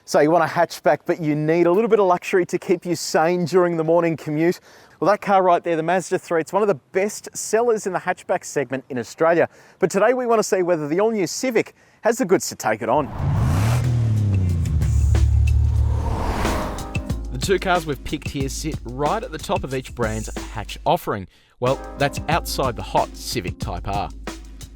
So you want a hatchback, but you need a little bit of luxury to keep you sane during the morning commute. Well, that car right there, the Mazda 3, it's one of the best sellers in the hatchback segment in Australia. But today we want to see whether the all-new Civic has the goods to take it on. The two cars we've picked here sit right at the top of each brand's hatch offering. Well, that's outside the hot Civic Type R.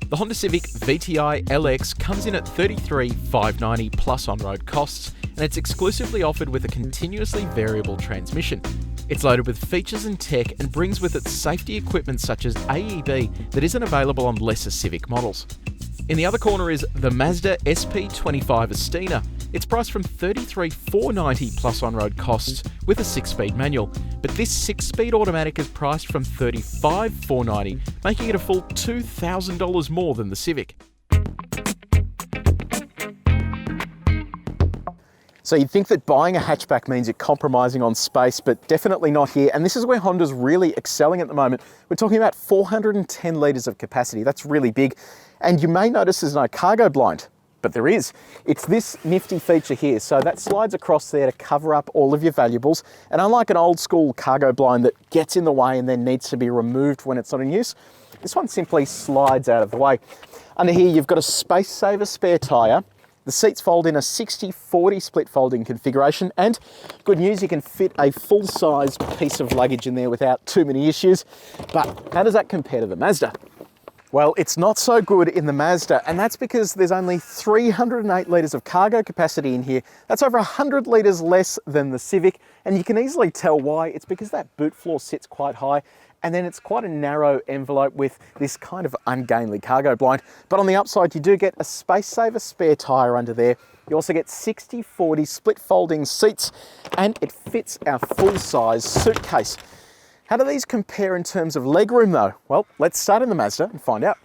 The Honda Civic VTI LX comes in at $33,590 plus on-road costs, and it's exclusively offered with a continuously variable transmission. It's loaded with features and tech and brings with it safety equipment such as AEB that isn't available on lesser Civic models. In the other corner is the Mazda SP25 Estina. It's priced from $33,490 plus on-road costs with a 6-speed manual, but this 6-speed automatic is priced from $35,490, making it a full $2,000 more than the Civic. So you'd think that buying a hatchback means you're compromising on space, but definitely not here. And this is where Honda's really excelling at the moment. We're talking about 410 litres of capacity. That's really big. And you may notice there's no cargo blind, but there is. It's this nifty feature here. So that slides across there to cover up all of your valuables. And unlike an old school cargo blind that gets in the way and then needs to be removed when it's not in use, this one simply slides out of the way. Under here, you've got a space saver spare tyre. The seats fold in a 60-40 split folding configuration, and good news, you can fit a full-size piece of luggage in there without too many issues. But how does that compare to the Mazda? Well, it's not so good in the Mazda, and that's because there's only 308 litres of cargo capacity in here. That's over 100 litres less than the Civic, and you can easily tell why. It's because that boot floor sits quite high, and then it's quite a narrow envelope with this kind of ungainly cargo blind. But on the upside, you do get a space saver spare tyre under there. You also get 60-40 split folding seats, and it fits our full-size suitcase. How do these compare in terms of legroom though? Well, let's start in the Mazda and find out.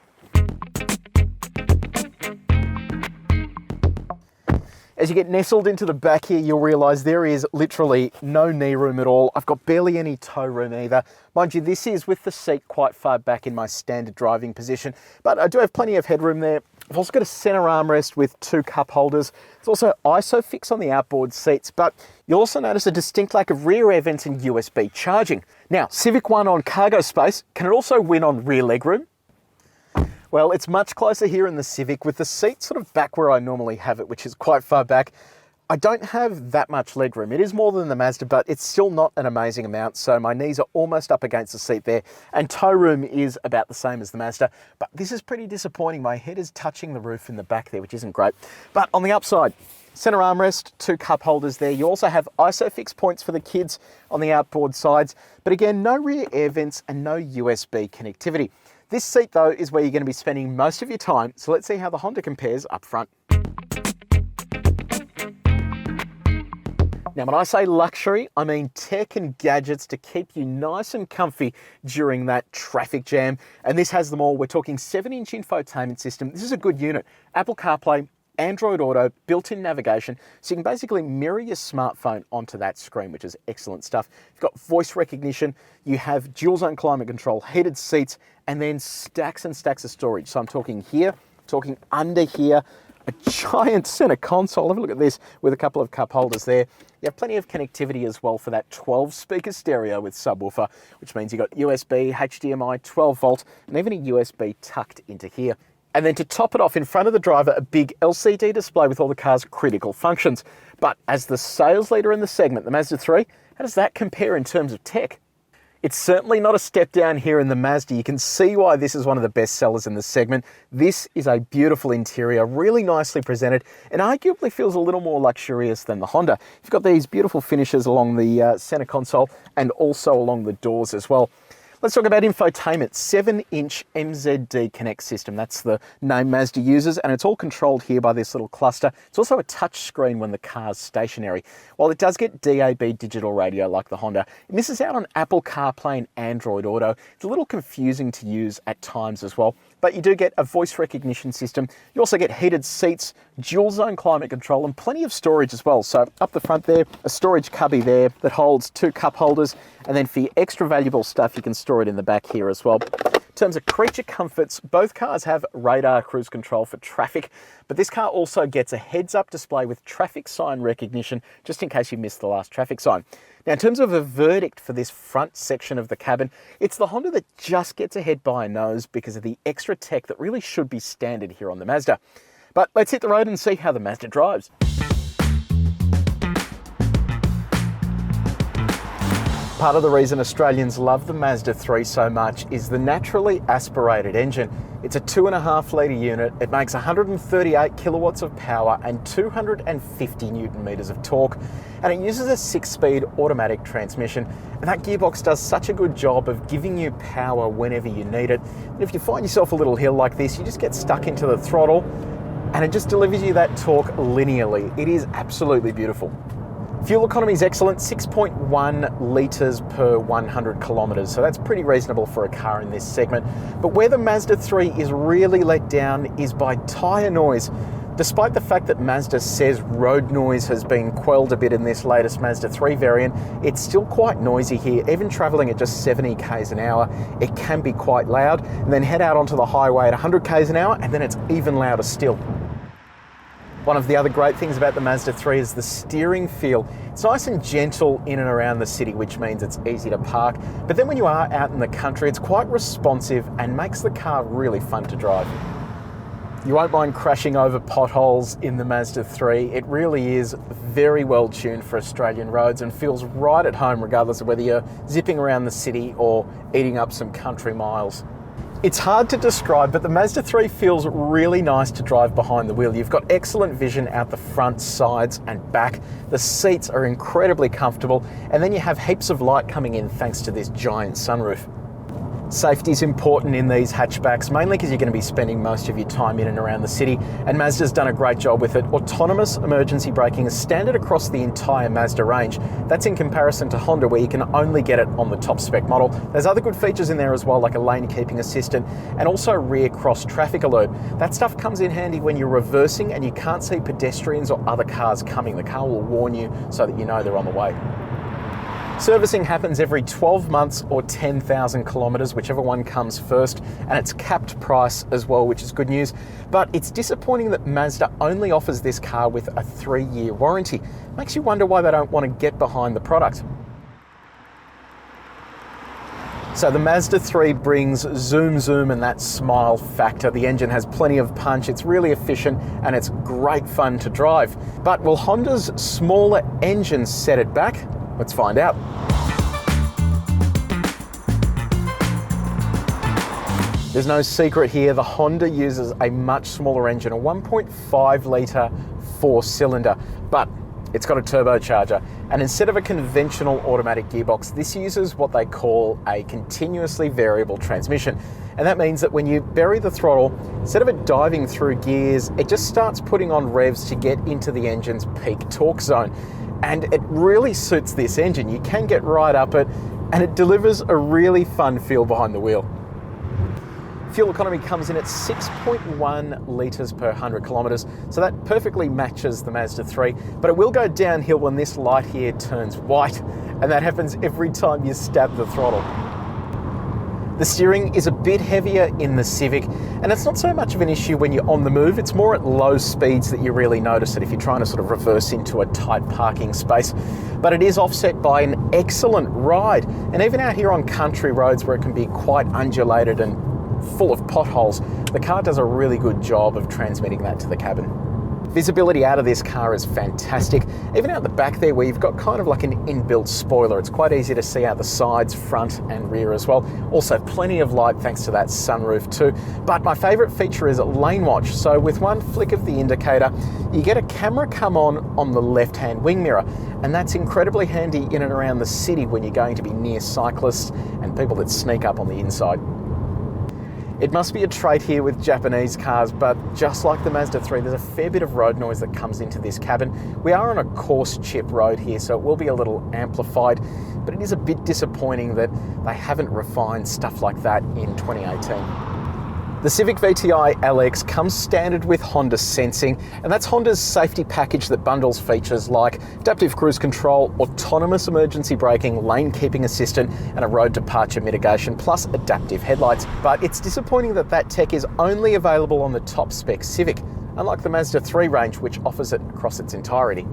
As you get nestled into the back here, you'll realise there is literally no knee room at all. I've got barely any toe room either. Mind you, this is with the seat quite far back in my standard driving position, but I do have plenty of headroom there. I've also got a centre armrest with 2 cup holders. It's also ISOFIX on the outboard seats, but you'll also notice a distinct lack of rear air vents and USB charging. Now, Civic won on cargo space. Can it also win on rear legroom? Well, it's much closer here in the Civic with the seat sort of back where I normally have it, which is quite far back. I don't have that much legroom. It is more than the Mazda, but it's still not an amazing amount, so my knees are almost up against the seat there, and toe room is about the same as the Mazda, but this is pretty disappointing. My head is touching the roof in the back there, which isn't great. But on the upside, centre armrest, 2 cup holders there. You also have ISOFIX points for the kids on the outboard sides, but again, no rear air vents and no USB connectivity. This seat though is where you're going to be spending most of your time, so let's see how the Honda compares up front. Now, when I say luxury, I mean tech and gadgets to keep you nice and comfy during that traffic jam. And this has them all. We're talking 7-inch infotainment system. This is a good unit. Apple CarPlay, Android Auto, built-in navigation, so you can basically mirror your smartphone onto that screen, which is excellent stuff. You've got voice recognition, you have dual zone climate control, heated seats, and then stacks and stacks of storage. So I'm talking here, talking under here, a giant center console. Have a look at this with a couple of cup holders there. You have plenty of connectivity as well for that 12-speaker stereo with subwoofer, which means you've got USB, HDMI, 12 volt, and even a USB tucked into here. And then to top it off, in front of the driver, a big LCD display with all the car's critical functions. But as the sales leader in the segment, the Mazda 3, how does that compare in terms of tech? It's certainly not a step down here in the Mazda. You can see why this is one of the best sellers in the segment. This is a beautiful interior, really nicely presented, and arguably feels a little more luxurious than the Honda. You've got these beautiful finishes along the center console and also along the doors as well. Let's talk about infotainment. 7-inch MZD Connect system. That's the name Mazda uses, and it's all controlled here by this little cluster. It's also a touch screen when the car's stationary. While it does get DAB digital radio like the Honda, it misses out on Apple CarPlay and Android Auto. It's a little confusing to use at times as well, but you do get a voice recognition system. You also get heated seats, dual zone climate control, and plenty of storage as well. So up the front there, a storage cubby there that holds 2 cup holders, and then for your extra valuable stuff, you can store it in the back here as well. In terms of creature comforts, both cars have radar cruise control for traffic, but this car also gets a heads-up display with traffic sign recognition, just in case you missed the last traffic sign. Now, in terms of a verdict for this front section of the cabin, it's the Honda that just gets ahead by a nose because of the extra tech that really should be standard here on the Mazda. But let's hit the road and see how the Mazda drives. Part of the reason Australians love the Mazda 3 so much is the naturally aspirated engine. It's a 2.5 litre unit, it makes 138 kilowatts of power and 250 newton metres of torque, and it uses a 6-speed automatic transmission, and that gearbox does such a good job of giving you power whenever you need it. And if you find yourself a little hill like this, you just get stuck into the throttle and it just delivers you that torque linearly. It is absolutely beautiful. Fuel economy is excellent, 6.1 litres per 100 kilometres, so that's pretty reasonable for a car in this segment. But where the Mazda 3 is really let down is by tyre noise. Despite the fact that Mazda says road noise has been quelled a bit in this latest Mazda 3 variant, it's still quite noisy here. Even travelling at just 70 k's an hour, it can be quite loud. And then head out onto the highway at 100 k's an hour, and then it's even louder still. One of the other great things about the Mazda 3 is the steering feel. It's nice and gentle in and around the city, which means it's easy to park. But then when you are out in the country, it's quite responsive and makes the car really fun to drive. You won't mind crashing over potholes in the Mazda 3. It really is very well tuned for Australian roads and feels right at home regardless of whether you're zipping around the city or eating up some country miles. It's hard to describe, but the Mazda 3 feels really nice to drive behind the wheel. You've got excellent vision out the front, sides and back. The seats are incredibly comfortable, and then you have heaps of light coming in thanks to this giant sunroof. Safety is important in these hatchbacks, mainly because you're going to be spending most of your time in and around the city, and Mazda's done a great job with it. Autonomous emergency braking is standard across the entire Mazda range. That's in comparison to Honda, where you can only get it on the top spec model. There's other good features in there as well, like a lane keeping assistant and also rear cross traffic alert. That stuff comes in handy when you're reversing and you can't see pedestrians or other cars coming. The car will warn you so that you know they're on the way. Servicing happens every 12 months or 10,000 kilometres, whichever one comes first, and it's capped price as well, which is good news. But it's disappointing that Mazda only offers this car with a 3-year warranty. Makes you wonder why they don't want to get behind the product. So the Mazda 3 brings zoom and that smile factor. The engine has plenty of punch, it's really efficient, and it's great fun to drive. But will Honda's smaller engine set it back? Let's find out. There's no secret here, the Honda uses a much smaller engine, a 1.5 litre 4-cylinder, but it's got a turbocharger. And instead of a conventional automatic gearbox, this uses what they call a continuously variable transmission. And that means that when you bury the throttle, instead of it diving through gears, it just starts putting on revs to get into the engine's peak torque zone. And it really suits this engine. You can get right up it, and it delivers a really fun feel behind the wheel. Fuel economy comes in at 6.1 litres per 100 kilometres, so that perfectly matches the Mazda 3, but it will go downhill when this light here turns white, and that happens every time you stab the throttle. The steering is a bit heavier in the Civic, and it's not so much of an issue when you're on the move. It's more at low speeds that you really notice it if you're trying to sort of reverse into a tight parking space. But it is offset by an excellent ride, and even out here on country roads where it can be quite undulated and full of potholes, the car does a really good job of transmitting that to the cabin. Visibility out of this car is fantastic. Even out the back there where you've got kind of like an inbuilt spoiler, it's quite easy to see out the sides, front and rear as well. Also plenty of light thanks to that sunroof too. But my favourite feature is lane watch. So with one flick of the indicator, you get a camera come on the left-hand wing mirror. And that's incredibly handy in and around the city when you're going to be near cyclists and people that sneak up on the inside. It must be a trait here with Japanese cars, but just like the Mazda 3, there's a fair bit of road noise that comes into this cabin. We are on a coarse chip road here, so it will be a little amplified, but it is a bit disappointing that they haven't refined stuff like that in 2018. The Civic VTI LX comes standard with Honda Sensing, and that's Honda's safety package that bundles features like adaptive cruise control, autonomous emergency braking, lane keeping assistant, and a road departure mitigation, plus adaptive headlights. But it's disappointing that that tech is only available on the top spec Civic, unlike the Mazda 3 range, which offers it across its entirety.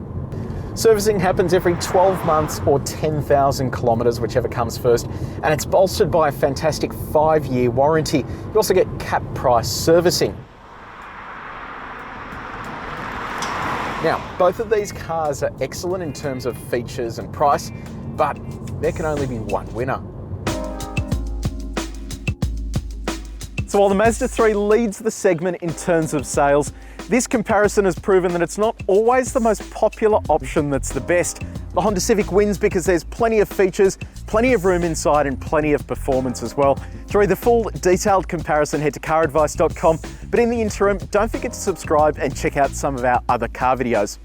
Servicing happens every 12 months or 10,000 kilometres, whichever comes first, and it's bolstered by a fantastic 5-year warranty. You also get cap price servicing. Now, both of these cars are excellent in terms of features and price, but there can only be one winner. So while the Mazda 3 leads the segment in terms of sales, this comparison has proven that it's not always the most popular option that's the best. The Honda Civic wins because there's plenty of features, plenty of room inside, and plenty of performance as well. To read the full detailed comparison, head to caradvice.com. But in the interim, don't forget to subscribe and check out some of our other car videos.